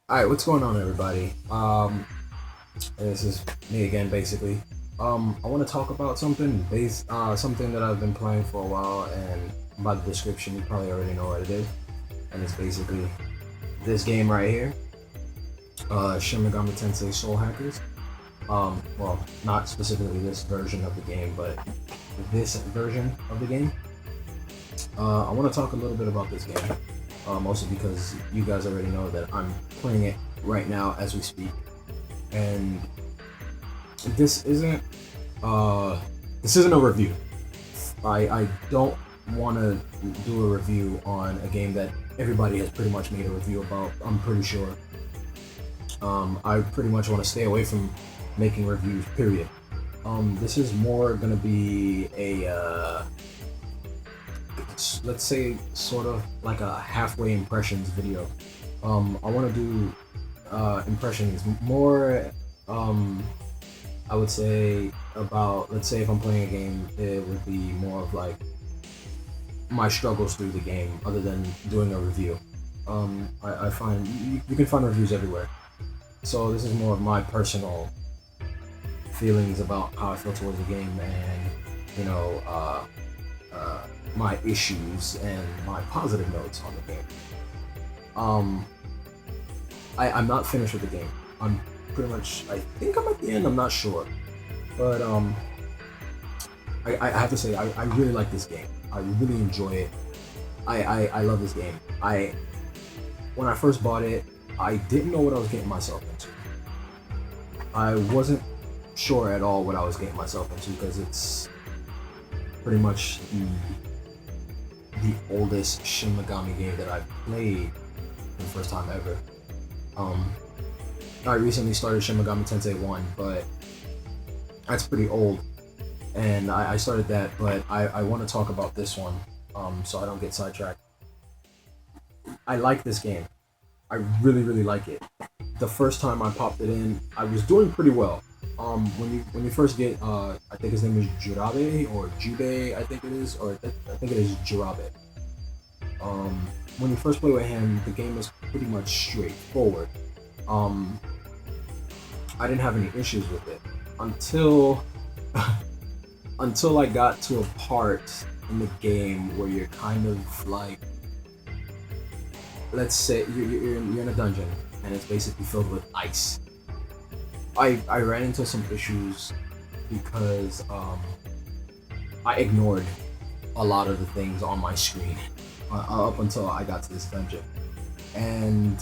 Alright, what's going on, everybody? This is me again, basically. I want to talk about something that I've been playing for a while, and by the description, you probably already know what it is. And it's basically this game right here, Shin Megami Tensei Soul Hackers. Well, not specifically this version of the game, but this version of the game. I want to talk a little bit about this game, mostly because you guys already know that I'm playing it right now as we speak, and this isn't this isn't a review. I don't want to do a review on a game that everybody has pretty much made a review about. I'm pretty sure. I pretty much want to stay away from making reviews. Period. This is more gonna be a let's say sort of like a halfway impressions video. I want to do impressions more. I would say about, let's say if I'm playing a game, it would be more of like my struggles through the game, other than doing a review. I find you can find reviews everywhere, so this is more of my personal feelings about how I feel towards the game, and you know, my issues and my positive notes on the game. Um, I'm not finished with the game. I'm pretty much. I think I'm at the end. I'm not sure, but I have to say I really like this game. I really enjoy it. I love this game. When I first bought it, I didn't know what I was getting myself into. I wasn't sure at all what I was getting myself into, because it's pretty much the oldest Shin Megami game that I've played for the first time ever. I recently started Shin Megami Tensei 1, but that's pretty old, and I started that, but I want to talk about this one, so I don't get sidetracked. I like this game. I really, really like it. The first time I popped it in, I was doing pretty well. When you first get, I think his name is Jurabe or Jube, I think it is, or I think it is Jurabe. When you first play with him, the game is pretty much straightforward. I didn't have any issues with it until until I got to a part in the game where you're kind of like, let's say you're in a dungeon and it's basically filled with ice. I ran into some issues because I ignored a lot of the things on my screen up until I got to this dungeon. And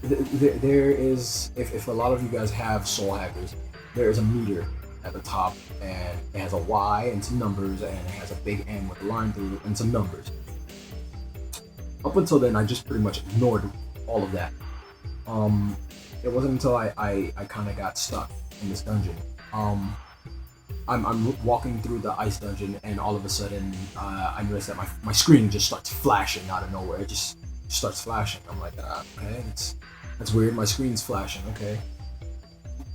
there is, if a lot of you guys have soul hackers, there is a meter at the top, and it has a Y and some numbers, and it has a big M with a line through and some numbers. Up until then, I just pretty much ignored all of that. It wasn't until I kind of got stuck in this dungeon. I'm walking through the ice dungeon, and all of a sudden, I noticed that my screen just starts flashing out of nowhere. It just starts flashing. I'm like, okay, that's weird. My screen's flashing. Okay.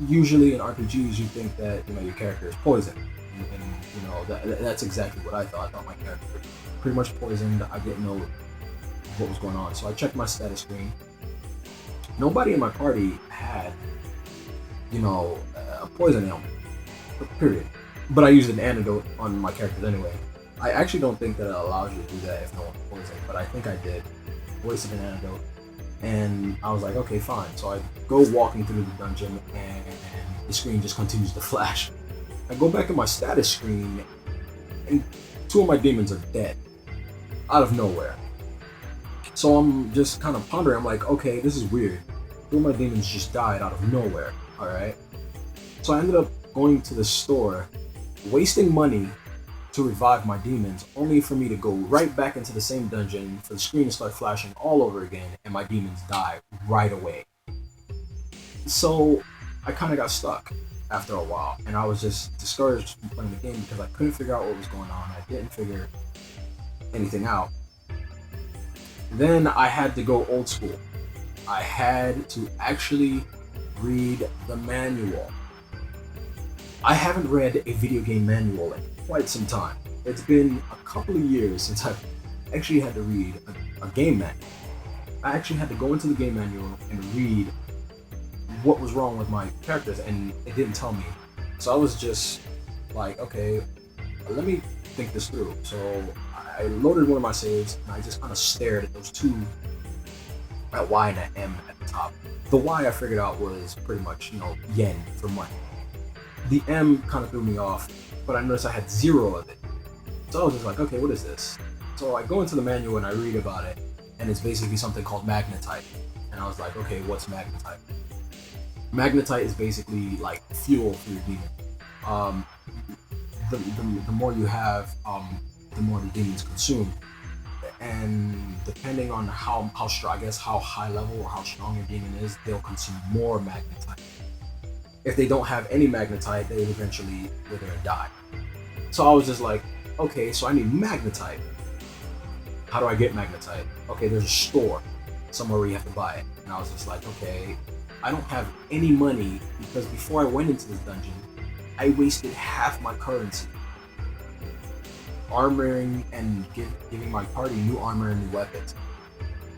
Usually in RPGs, you think that your character is poisoned, and that's exactly what I thought. I thought my character was pretty much poisoned. I didn't know what was going on, so I checked my status screen. Nobody in my party had, a poison ailment. Period. But I used an antidote on my characters anyway. I actually don't think that it allows you to do that if no one's poisoned, but I think I did. Wasted an antidote. And I was like, okay, fine. So I go walking through the dungeon, and the screen just continues to flash. I go back in my status screen, and two of my demons are dead. Out of nowhere. So I'm just kind of pondering. I'm like, okay, this is weird. Two of my demons just died out of nowhere. Alright. So I ended up going to the store, wasting money to revive my demons, only for me to go right back into the same dungeon, for the screen to start flashing all over again, and my demons die right away. So I kind of got stuck after a while, and I was just discouraged from playing the game because I couldn't figure out what was going on. I didn't figure anything out. Then I had to go old school. I had to actually read the manual. I haven't read a video game manual in quite some time. It's been a couple of years since I've actually had to read a game manual. I actually had to go into the game manual and read what was wrong with my characters, and it didn't tell me. So I was just like, okay, let me think this through. So I loaded one of my saves, and I just kind of stared at those two, at Y and at M at the top. The Y I figured out was pretty much, yen for money. The M kind of threw me off, but I noticed I had 0 of it. So I was just like, okay, what is this? So I go into the manual and I read about it, and it's basically something called magnetite. And I was like, okay, what's magnetite? Magnetite is basically like fuel for your demon. The more you have, the more the demons consume. And depending on how strong, I guess how high level or how strong your demon is, they'll consume more magnetite. If they don't have any magnetite, they eventually wither and die. So I was just like, okay, so I need magnetite. How do I get magnetite? Okay, there's a store somewhere where you have to buy it. And I was just like, okay, I don't have any money because before I went into this dungeon, I wasted half my currency armoring and giving my party new armor and new weapons.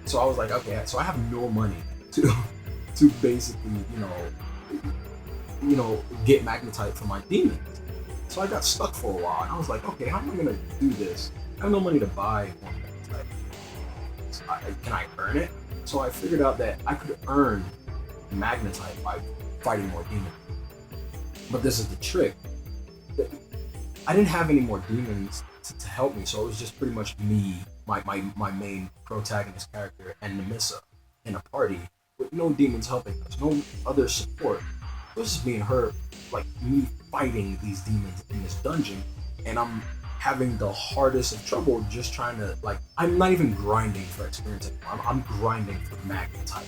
So I was like, okay, so I have no money to basically, get magnetite for my demons. So I got stuck for a while, and I was like, okay, how am I gonna do this? I have no money to buy more magnetite. So can I earn it? So I figured out that I could earn magnetite by fighting more demons. But this is the trick. I didn't have any more demons to help me, so it was just pretty much me, my main protagonist character, and Nemissa in a party with no demons helping us, no other support. It was just me and her, like me fighting these demons in this dungeon, and I'm having the hardest of trouble just trying to, like, I'm not even grinding for experience anymore. I'm grinding for magnetite,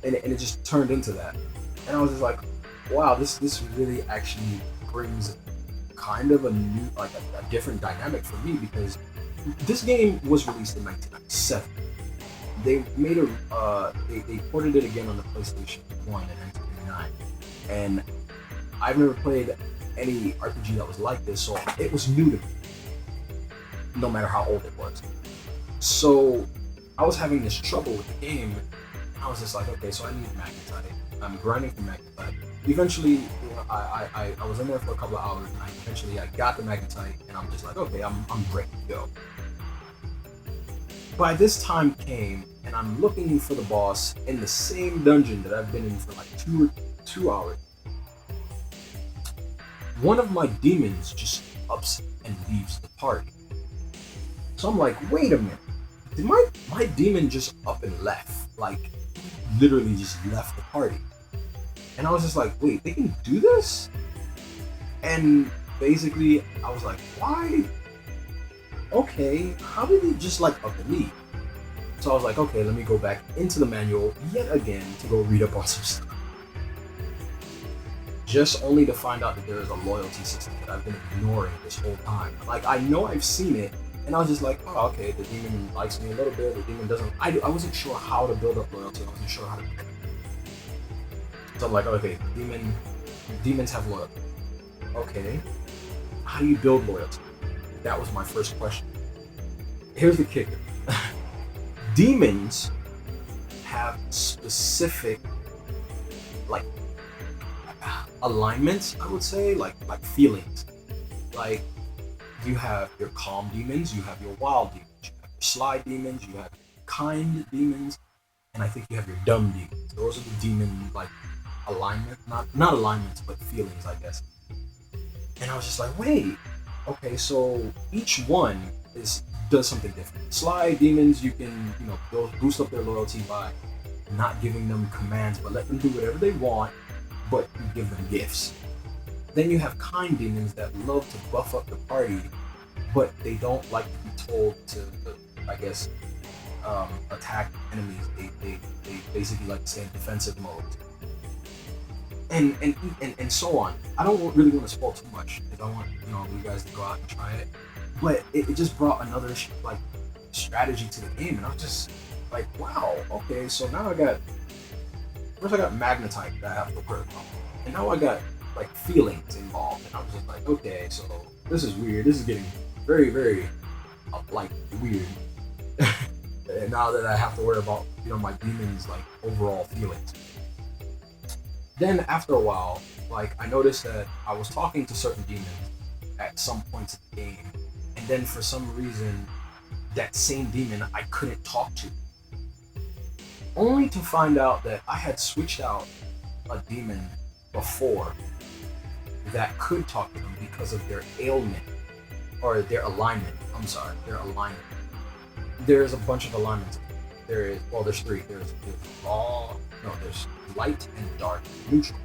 and it just turned into that. And I was just like, wow, this really actually brings kind of a new, like a different dynamic for me, because this game was released in 1997. They made they ported it again on the PlayStation 1 in 1999, and I've never played any RPG that was like this, so it was new to me, no matter how old it was. So I was having this trouble with the game, and I was just like, okay, so I need magnetite. I'm grinding for magnetite. Eventually, I was in there for a couple of hours, and I got the magnetite, and I'm just like, okay, I'm ready to go. By this time came, and I'm looking for the boss in the same dungeon that I've been in for like two hours. One of my demons just ups and leaves the party. So I'm like, wait a minute, did my demon just up and left? Like, literally just left the party. And I was just like, wait, they can do this? And basically, I was like, why? Okay, how did he just like up and leave? So I was like, okay, let me go back into the manual yet again to go read up on some stuff. Just only to find out that there is a loyalty system that I've been ignoring this whole time. Like, I know I've seen it, and I was just like, oh, okay, the demon likes me a little bit, the demon doesn't. I wasn't sure how to build up loyalty, I wasn't sure how to. So I'm like, okay, demons have loyalty. Okay, how do you build loyalty? That was my first question. Here's the kicker. Demons have specific, like, alignments, I would say, like feelings. Like, you have your calm demons, you have your wild demons, you have your sly demons, you have your kind demons, and I think you have your dumb demons. Those are the demon, like, alignment, not alignments, but feelings, I guess. And I was just like, wait, okay, so each one does something different. Sly demons, you can, boost up their loyalty by not giving them commands, but let them do whatever they want, but you give them gifts. Then you have kind demons that love to buff up the party, but they don't like to be told to, I guess, attack enemies. They basically like to stay in defensive mode. And so on. I don't really want to spoil too much because I want you guys to go out and try it. But it just brought another strategy to the game, and I was just like, wow, okay, so now I got magnetite that I have to work on, and now I got like feelings involved, and I was just like, okay, so this is weird. This is getting very, very like weird. now that I have to worry about my demons like overall feelings. Then after a while, like I noticed that I was talking to certain demons at some points in the game, and then for some reason, that same demon I couldn't talk to. Only to find out that I had switched out a demon before that could talk to them because of their ailment or their alignment. I'm sorry, their alignment. There's a bunch of alignments. There's three. There's light and dark, neutral.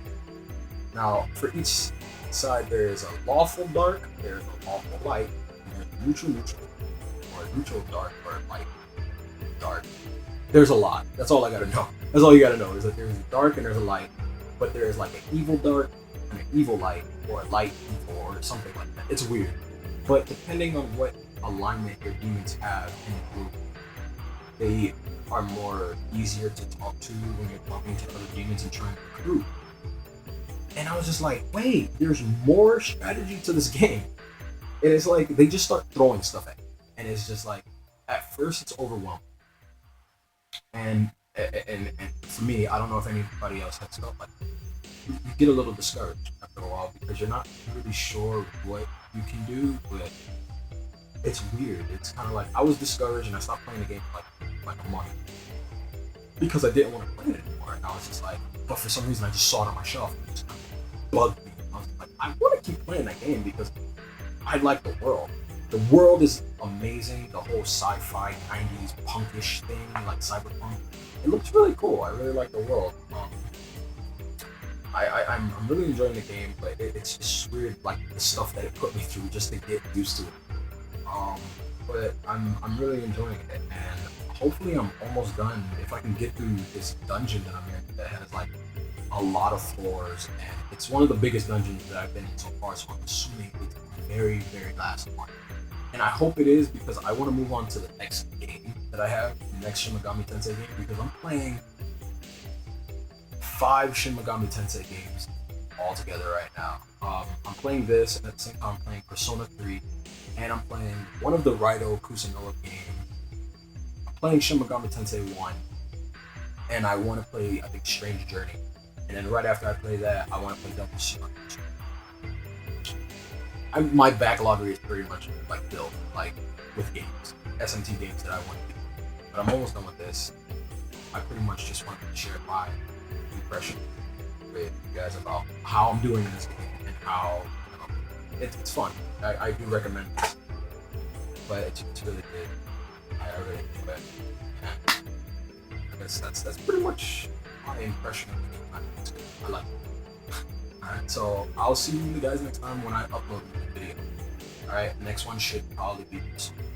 Now, for each side, there is a lawful dark, there's a lawful light, and there's neutral, or neutral dark, or light, dark. There's a lot. That's all I gotta know. That's all you gotta know is that there's a dark and there's a light, but there's like an evil dark and an evil light, or a light evil, or something like that. It's weird. But depending on what alignment your demons have in the group, they are more easier to talk to when you're talking to other demons and trying to recruit. And I was just like, wait, there's more strategy to this game. And it's like they just start throwing stuff at you. And it's just like, at first it's overwhelming. And for me, I don't know if anybody else has felt like that. You get a little discouraged after a while because you're not really sure what you can do, but it's weird. It's kind of like I was discouraged and I stopped playing the game for like a month because I didn't want to play it anymore. And I was just like, but for some reason I just saw it on my shelf and it just kind of bugged me. I was like, I want to keep playing that game because I like the world. The world is amazing. The whole sci-fi 90s punkish thing, like cyberpunk, it looks really cool. I really like the world. I'm really enjoying the game, but it's just weird, like the stuff that it put me through just to get used to it. But I'm really enjoying it, and hopefully I'm almost done. If I can get through this dungeon that I'm in that has like a lot of floors, and it's one of the biggest dungeons that I've been in so far, so I'm assuming it's the very, very last one. And I hope it is because I want to move on to the next game that I have, the next Shin Megami Tensei game, because I'm playing 5 Shin Megami Tensei games all together right now. I'm playing this, and at the same time I'm playing Persona 3, and I'm playing one of the Raido Kusunoa games. I'm playing Shin Megami Tensei 1, and I want to play, I think, Strange Journey. And then right after I play that, I want to play Double Sun. My backlog is pretty much like built, like with games, SMT games that I want to do. But I'm almost done with this. I pretty much just wanted to share my impression with you guys about how I'm doing in this game and how it's fun. I do recommend this, but it's really good. I really enjoy it. And I guess that's pretty much my impression of the game. It's good. I like it. Alright, so I'll see you guys next time when I upload the video. Alright, next one should probably be this one.